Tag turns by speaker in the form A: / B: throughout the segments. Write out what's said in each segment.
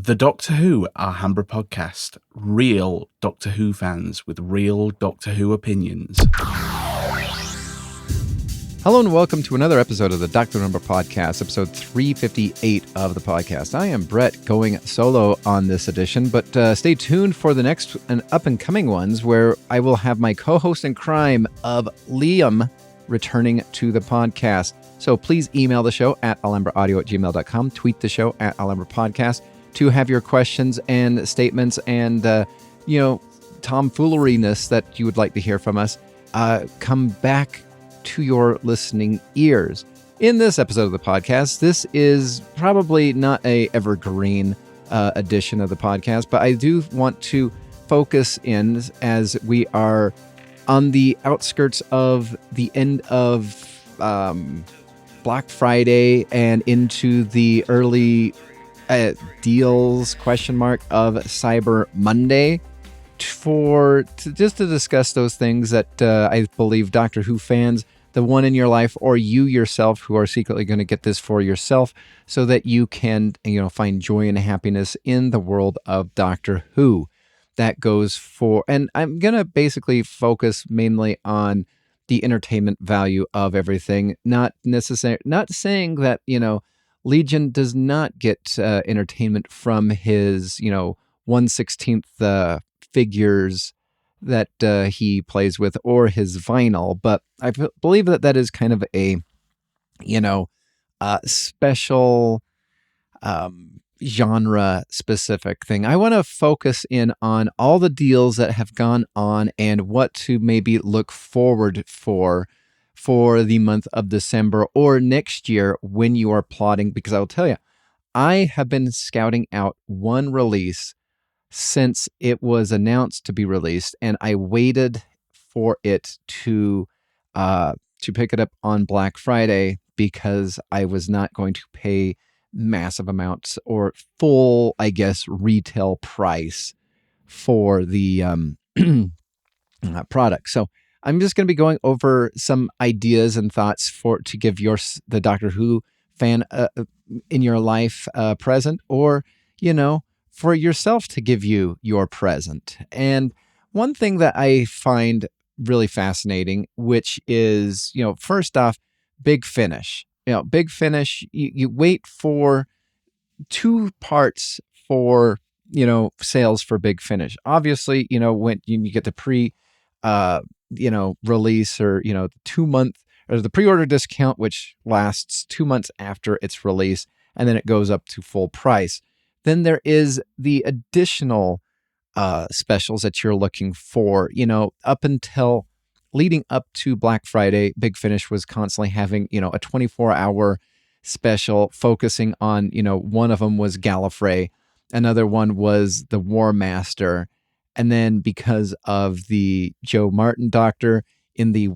A: The Doctor Who Alhambra Podcast. Real Doctor Who fans with real Doctor Who opinions.
B: Hello and welcome to another episode of the Doctor Who Alhambra Podcast, episode 358 of the podcast. I am Brett, going solo on this edition, but stay tuned for the next and up-and-coming ones where I will have my co-host in crime of Liam returning to the podcast. So please email the show at alhambraaudio@gmail.com, tweet the show at Alhambra Podcast to have your questions and statements and, tomfooleriness that you would like to hear from us come back to your listening ears. In this episode of the podcast, this is probably not a evergreen edition of the podcast, but I do want to focus in as we are on the outskirts of the end of Black Friday and into the early deals of Cyber Monday just to discuss those things that I believe Doctor Who fans, the one in your life or you yourself who are secretly going to get this for yourself so that you can find joy and happiness in the world of Doctor Who. That goes for, and I'm going to basically focus mainly on the entertainment value of everything, not saying that, Legion does not get entertainment from his, 1/16th figures that he plays with or his vinyl, but I believe that is kind of a, special genre specific thing. I want to focus in on all the deals that have gone on and what to maybe look forward for the month of December or next year when you are plotting, because I will tell you, I have been scouting out one release since it was announced to be released, and I waited for it to pick it up on Black Friday because I was not going to pay massive amounts or full, retail price for the product. So I'm just going to be going over some ideas and thoughts to give the Doctor Who fan in your life present, or, for yourself to give you your present. And one thing that I find really fascinating, which is, first off, Big Finish. Big Finish, you wait for 2 parts for, sales for Big Finish. Obviously, when you get the release or, the 2-month or the pre-order discount, which lasts 2 months after its release, and then it goes up to full price. Then there is the additional specials that you're looking for, up until leading up to Black Friday. Big Finish was constantly having, a 24-hour special focusing on, one of them was Gallifrey, another one was the War Master. And then because of the Joe Martin Doctor in the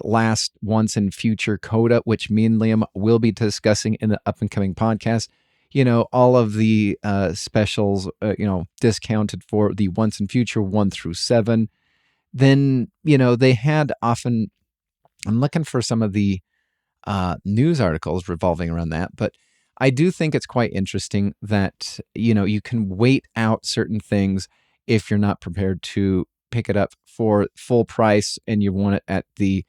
B: last Once and Future Coda, which me and Liam will be discussing in the up and coming podcast, all of the specials, discounted for the Once and Future 1 through 7. Then, they had often, I'm looking for some of the news articles revolving around that, but I do think it's quite interesting that, you can wait out certain things if you're not prepared to pick it up for full price and you want it at the,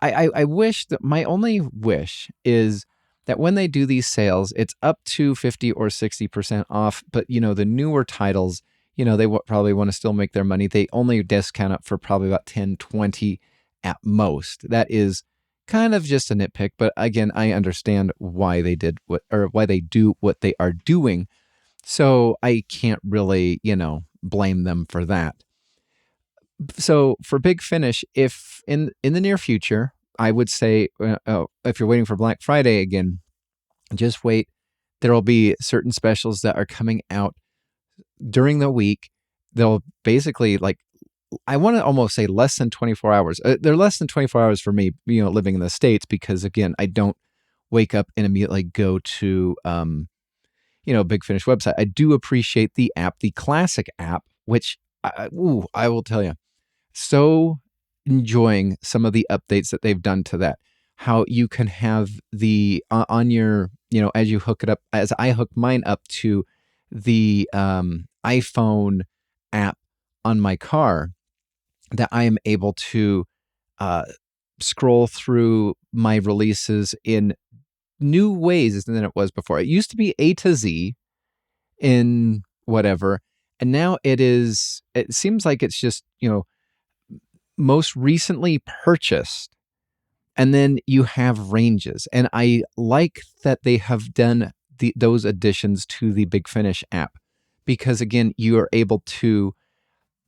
B: I wish that my only wish is that when they do these sales, it's up to 50 or 60% off. But, the newer titles, they probably want to still make their money. They only discount it for probably about 10, 20 at most. That is kind of just a nitpick. But again, I understand why they do what they are doing. So I can't really, blame them for that. So for Big Finish, if in the near future, I would say, if you're waiting for Black Friday again, just wait. There will be certain specials that are coming out during the week. They'll basically, I want to almost say less than 24 hours. They're less than 24 hours for me, living in the States, because again, I don't wake up and immediately go to, Big Finish website. I do appreciate the app, the classic app, which I will tell you, so enjoying some of the updates that they've done to that. How you can have the on your, as you hook it up, as I hook mine up to the iPhone app on my car, that I am able to scroll through my releases in new ways than it was before. It used to be A to Z in whatever, and now it seems like it's just, most recently purchased, and then you have ranges. And I like that they have done those additions to the Big Finish app, because again, you are able to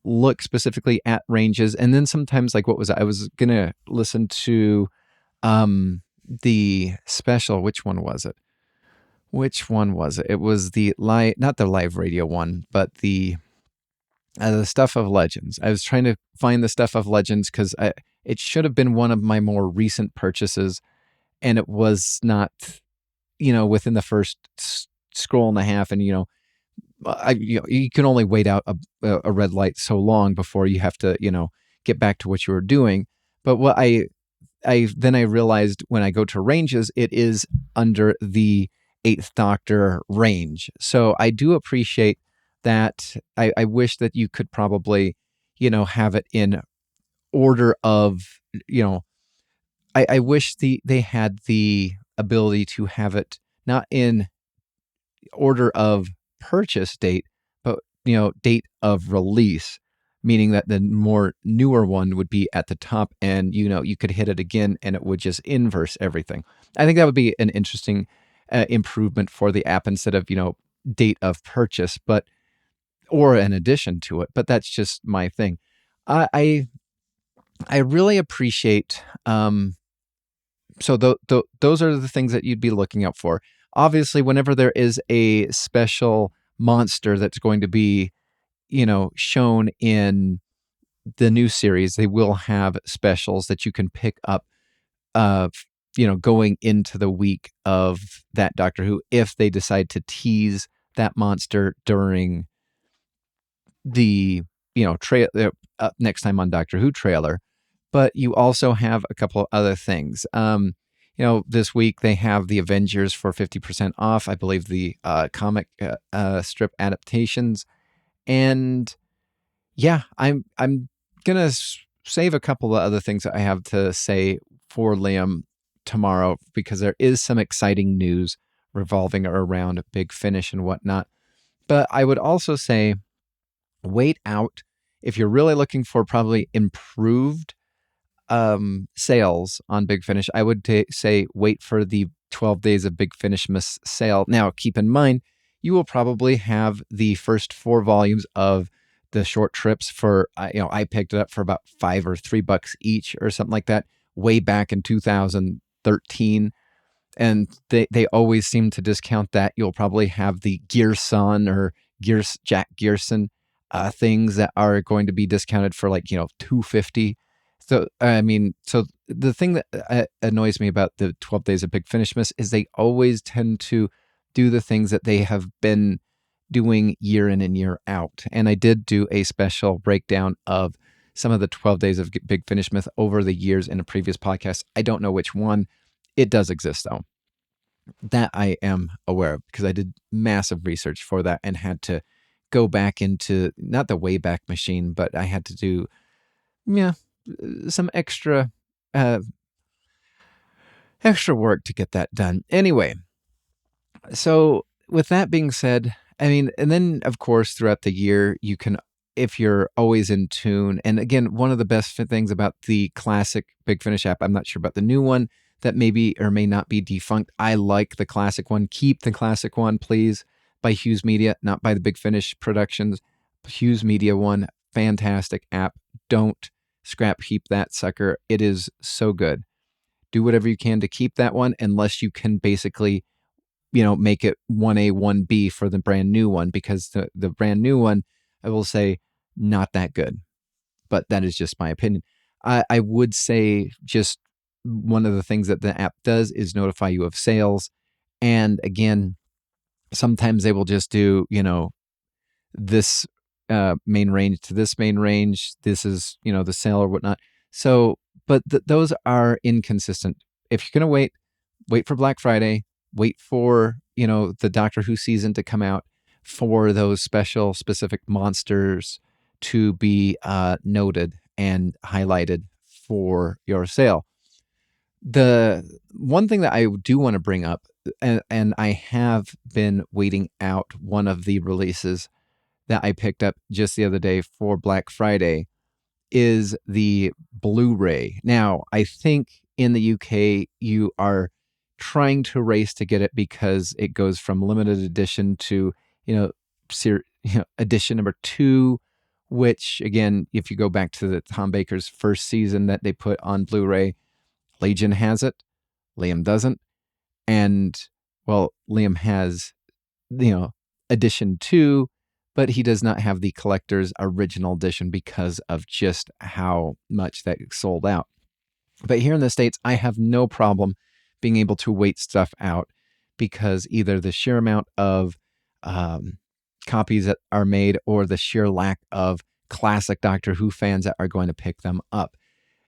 B: look specifically at ranges. And then sometimes, like, what was I was gonna listen to the special. Which one was it? It was the not the live radio one, but the Stuff of Legends. I was trying to find the Stuff of Legends because it should have been one of my more recent purchases, and it was not, within the first scroll and a half. And, you can only wait out a red light so long before you have to, get back to what you were doing. But what I realized, when I go to ranges, it is under the Eighth Doctor range. So I do appreciate that. I wish that you could probably, have it in order of, I wish they had the ability to have it not in order of purchase date, but, date of release, meaning that the more newer one would be at the top, and, you could hit it again and it would just inverse everything. I think that would be an interesting improvement for the app, instead of, date of purchase, or an addition to it. But that's just my thing. I really appreciate, so those are the things that you'd be looking out for. Obviously, whenever there is a special monster that's going to be, shown in the new series, they will have specials that you can pick up, going into the week of that Doctor Who, if they decide to tease that monster during the, next time on Doctor Who trailer. But you also have a couple of other things. This week they have the Avengers for 50% off. I believe the comic strip adaptations. And yeah, I'm gonna save a couple of other things that I have to say for Liam tomorrow, because there is some exciting news revolving around Big Finish and whatnot. But I would also say, wait out if you're really looking for probably improved sales on Big Finish. I would say wait for the 12 Days of Big Finishmas sale. Now, keep in mind, you will probably have the first 4 volumes of the short trips for, I picked it up for about $5 or $3 each or something like that, way back in 2013. And they always seem to discount that. You'll probably have the Gearson or Jack Gearson things that are going to be discounted for like, $2.50. So, so the thing that annoys me about the 12 Days of Big Finishmas is they always tend to do the things that they have been doing year in and year out. And I did do a special breakdown of some of the 12 Days of Big Finishmas over the years in a previous podcast. I don't know which one. It does exist, though. That I am aware of, because I did massive research for that and had to go back into, not the Wayback Machine, but I had to do, some extra work to get that done. Anyway, so with that being said, and then of course throughout the year you can, if you're always in tune, and again, one of the best things about the classic Big Finish app, I'm not sure about the new one that maybe or may not be defunct. I like the classic one. Keep the classic one, please, by Hughes Media, not by the Big Finish Productions. Hughes Media one, fantastic app. Don't scrap heap that sucker. It is so good. Do whatever you can to keep that one, unless you can basically, make it 1A, 1B for the brand new one, because the brand new one, I will say, not that good. But that is just my opinion. I would say just one of the things that the app does is notify you of sales. And again, sometimes they will just do, this main range to this main range. This is, the sale or whatnot. So, but those are inconsistent. If you're going to wait for Black Friday, wait for, the Doctor Who season to come out. for those specific monsters to be noted and highlighted for your sale. The one thing that I do want to bring up, and I have been waiting out one of the releases that I picked up just the other day for Black Friday, is the Blu-ray. Now, I think in the UK, you are trying to race to get it because it goes from limited edition to, edition number 2, which, again, if you go back to the Tom Baker's first season that they put on Blu-ray, Legion has it, Liam doesn't. And, well, Liam has, edition 2, but he does not have the collector's original edition because of just how much that sold out. But here in the States, I have no problem being able to wait stuff out because either the sheer amount of copies that are made or the sheer lack of classic Doctor Who fans that are going to pick them up.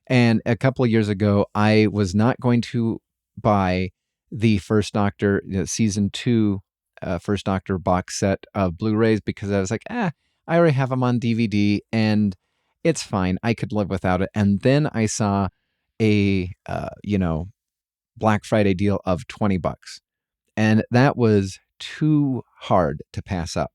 B: And a couple of years ago, I was not going to buy the First Doctor season 2 First Doctor box set of Blu-rays because I was like, I already have them on DVD and it's fine. I could live without it. And then I saw a Black Friday deal of $20, and that was too hard to pass up.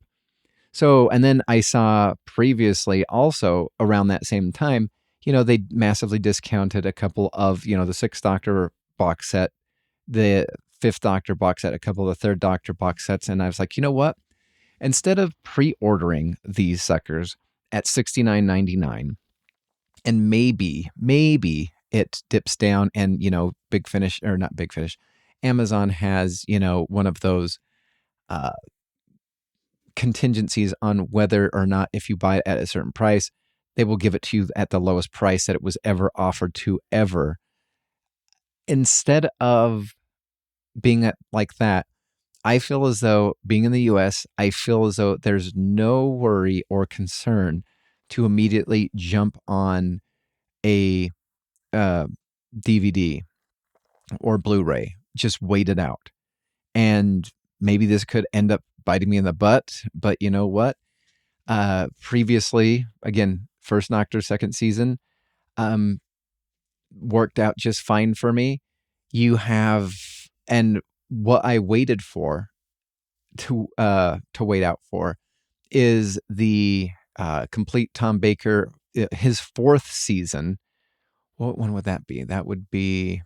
B: So, and then I saw previously also around that same time, they massively discounted a couple of, the Sixth Doctor box set, the Fifth Doctor box set, a couple of the Third Doctor box sets. And I was like, you know what? Instead of pre-ordering these suckers at $69.99, and maybe it dips down and, Big Finish, or not Big Finish, Amazon has, one of those contingencies on whether or not if you buy it at a certain price, they will give it to you at the lowest price that it was ever offered to ever. Instead of being like that, I feel as though being in the US, I feel as though there's no worry or concern to immediately jump on a DVD or Blu-ray. Just wait it out. And maybe this could end up biting me in the butt, but you know what? Previously, again, First Doctor second season worked out just fine for me. You have, and what I waited for to wait out for is the complete Tom Baker, his fourth season. What one would that be? That would be,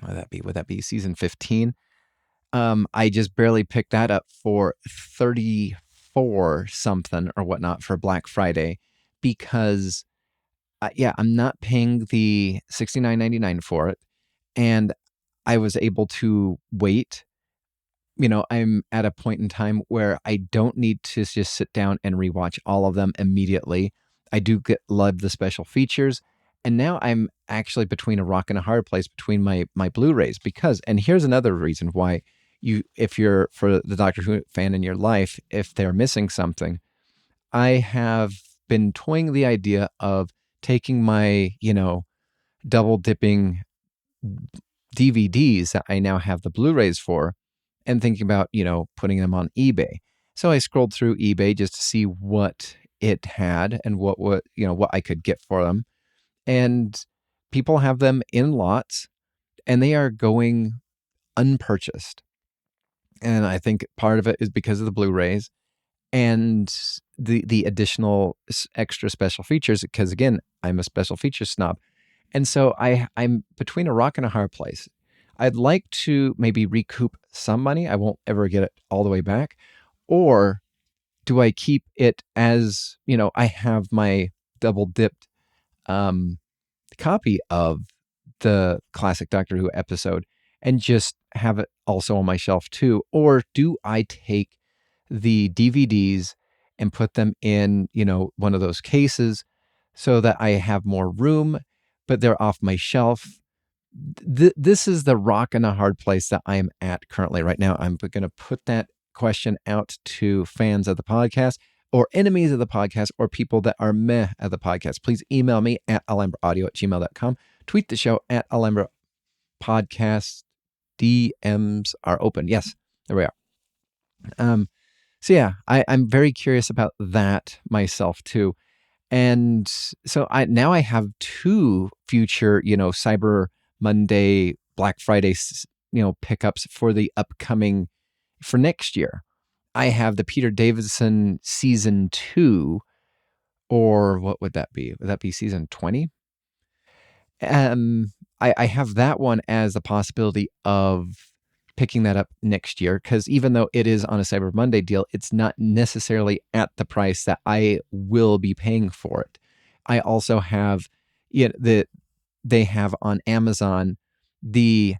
B: would that be season 15? I just barely picked that up for 34 something or whatnot for Black Friday because, I'm not paying the $69.99 for it. And I was able to wait. I'm at a point in time where I don't need to just sit down and rewatch all of them immediately. I do love the special features. And now I'm actually between a rock and a hard place between my Blu-rays because, and here's another reason why if you're for the Doctor Who fan in your life, if they're missing something, I have been toying the idea of taking my, double dipping DVDs that I now have the Blu-rays for and thinking about, putting them on eBay. So I scrolled through eBay just to see what it had and what I could get for them. And people have them in lots and they are going unpurchased. And I think part of it is because of the Blu-rays and the additional extra special features, because again, I'm a special features snob. And so I'm between a rock and a hard place. I'd like to maybe recoup some money. I won't ever get it all the way back. Or do I keep it as, I have my double dipped copy of the classic Doctor Who episode and just have it also on my shelf too? Or do I take the DVDs and put them in, one of those cases so that I have more room, but they're off my shelf? This is the rock and a hard place that I am at currently right now. I'm going to put that question out to fans of the podcast or enemies of the podcast or people that are meh at the podcast. Please email me at alhambraaudio@gmail.com. Tweet the show at Alhambra Podcast. DMs are open. Yes, there we are. So yeah, I'm very curious about that myself too. And so I have two future, Cyber Monday, Black Friday, pickups for the upcoming for next year. I have the Peter Davison season 2, or what would that be? Would that be season 20? I have that one as a possibility of picking that up next year, because even though it is on a Cyber Monday deal, it's not necessarily at the price that I will be paying for it. I also have they have on Amazon the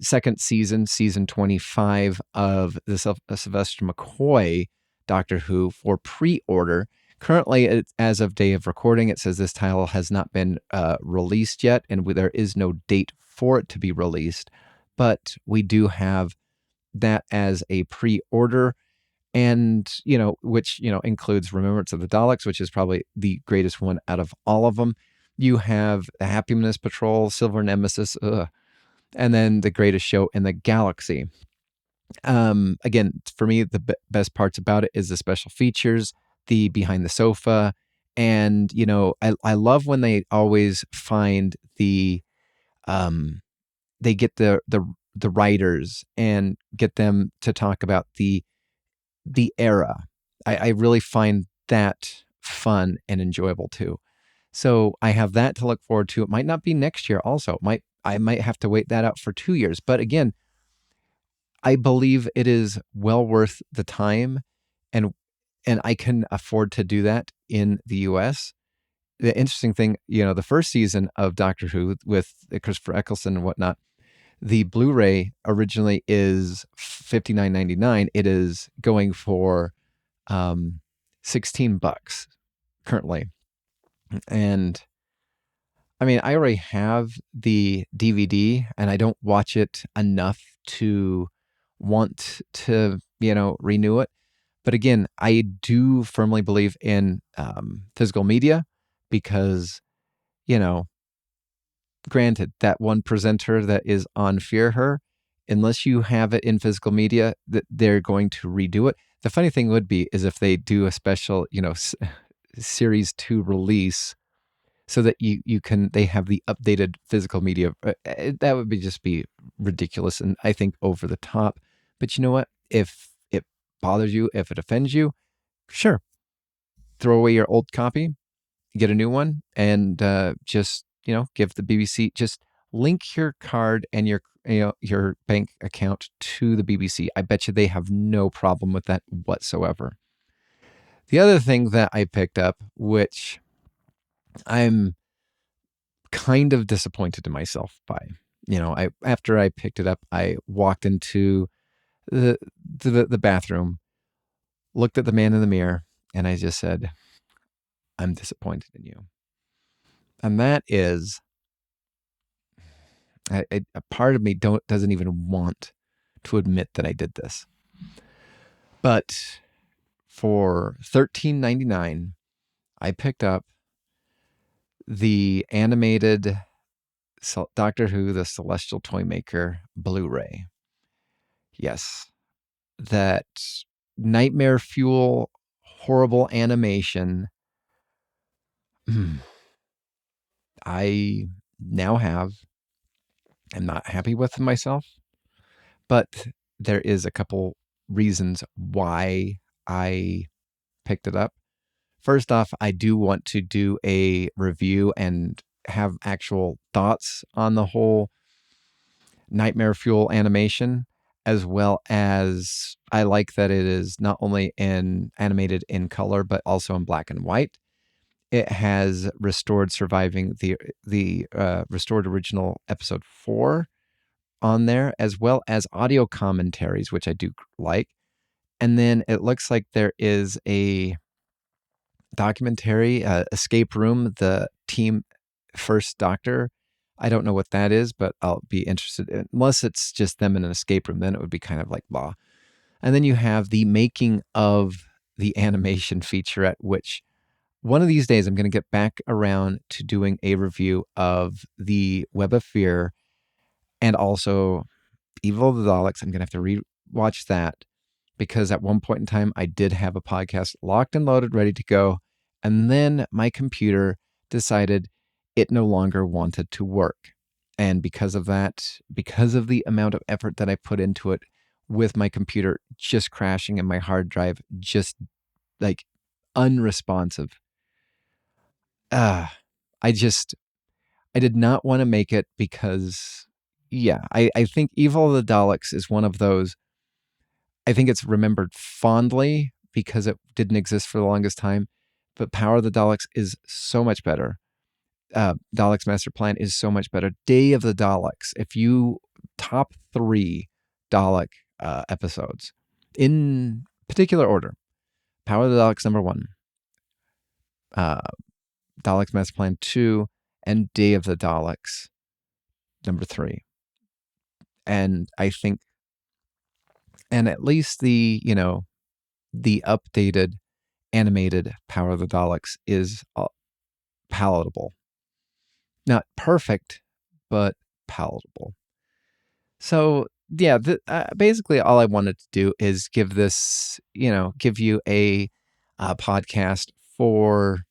B: second season 25 of the Sylvester McCoy Doctor Who for pre-order. Currently, as of day of recording, it says this title has not been released yet, and there is no date for it to be released. But we do have that as a pre-order, and which includes Remembrance of the Daleks, which is probably the greatest one out of all of them. You have the Happiness Patrol, Silver Nemesis, and then The Greatest Show in the Galaxy. Again, for me, the best parts about it is the special features, the behind the sofa, and I love when they always find they get the writers and get them to talk about the era. I really find that fun and enjoyable too. So I have that to look forward to. It might not be next year also. I might have to wait that out for 2 years. But again, I believe it is well worth the time, and I can afford to do that in the US. The interesting thing, the first season of Doctor Who with Christopher Eccleston and whatnot, the Blu-ray originally is $59.99. It is going for $16 currently. And I mean, I already have the DVD and I don't watch it enough to want to, renew it. But again, I do firmly believe in physical media because, granted, that one presenter that is on Fear Her, unless you have it in physical media, that they're going to redo it. The funny thing would be is if they do a special, series 2 release so that they have the updated physical media. That would just be ridiculous and I think over the top. But you know what? If it bothers you, if it offends you, sure, throw away your old copy, get a new one, and just give the BBC, just link your card and your bank account to the BBC. I bet you they have no problem with that whatsoever. The other thing that I picked up, which I'm kind of disappointed in myself by, after I picked it up, I walked into the bathroom, looked at the man in the mirror, and I just said, I'm disappointed in you. And that is, a part of me doesn't even want to admit that I did this. But for $13.99, I picked up the animated Doctor Who, the Celestial Toymaker Blu-ray. Yes, that nightmare fuel, horrible animation. I now have. I'm not happy with myself, but there is a couple reasons why I picked it up. First off, I do want to do a review and have actual thoughts on the whole nightmare fuel animation, as well as I like that it is not only animated in color, but also in black and white. It has restored surviving the restored original episode 4 on there, as well as audio commentaries, which I do like. And then it looks like there is a documentary, Escape Room, the Team First Doctor. I don't know what that is, but I'll be interested unless it's just them in an escape room. Then it would be kind of like blah. And then you have the making of the animation featurette, which one of these days I'm going to get back around to doing a review of the Web of Fear and also Evil of the Daleks. I'm going to have to rewatch that. because at one point in time, I did have a podcast locked and loaded, ready to go. And then my computer decided it no longer wanted to work. And because of that, because of the amount of effort that I put into it, with my computer just crashing and my hard drive just like unresponsive, I did not want to make it because, I think Evil of the Daleks is one of those. I think it's remembered fondly because it didn't exist for the longest time, but Power of the Daleks is so much better. Daleks Master Plan is so much better. Day of the Daleks, if you top 3 Dalek episodes in particular order, Power of the Daleks number 1, Daleks Master Plan 2, and Day of the Daleks number 3. And I think, and at least the updated animated Power of the Daleks is palatable. Not perfect, but palatable. So yeah, basically all I wanted to do is give this, give you a podcast for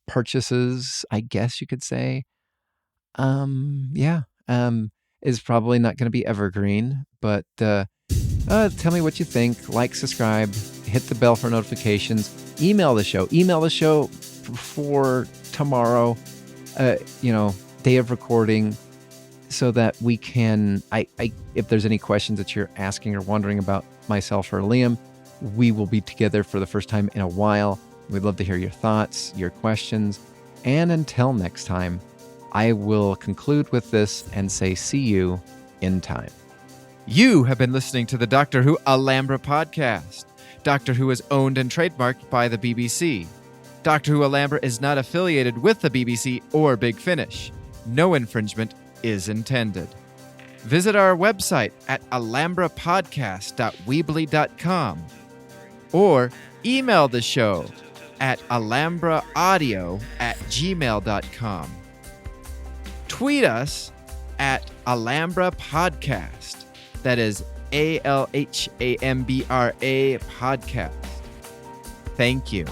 B: purchases, I guess you could say. Is probably not going to be evergreen, but tell me what you think. Like, subscribe, hit the bell for notifications. Email the show for tomorrow, day of recording, so that we can, if there's any questions that you're asking or wondering about myself or Liam, we will be together for the first time in a while. We'd love to hear your thoughts, your questions, and until next time, I will conclude with this and say see you in time.
C: You have been listening to the Doctor Who Alhambra Podcast. Doctor Who is owned and trademarked by the BBC. Doctor Who Alhambra is not affiliated with the BBC or Big Finish. No infringement is intended. Visit our website at alhambrapodcast.weebly.com or email the show at alhambraaudio@gmail.com. Tweet us at Alhambra Podcast. That is ALHAMBRA Podcast. Thank you.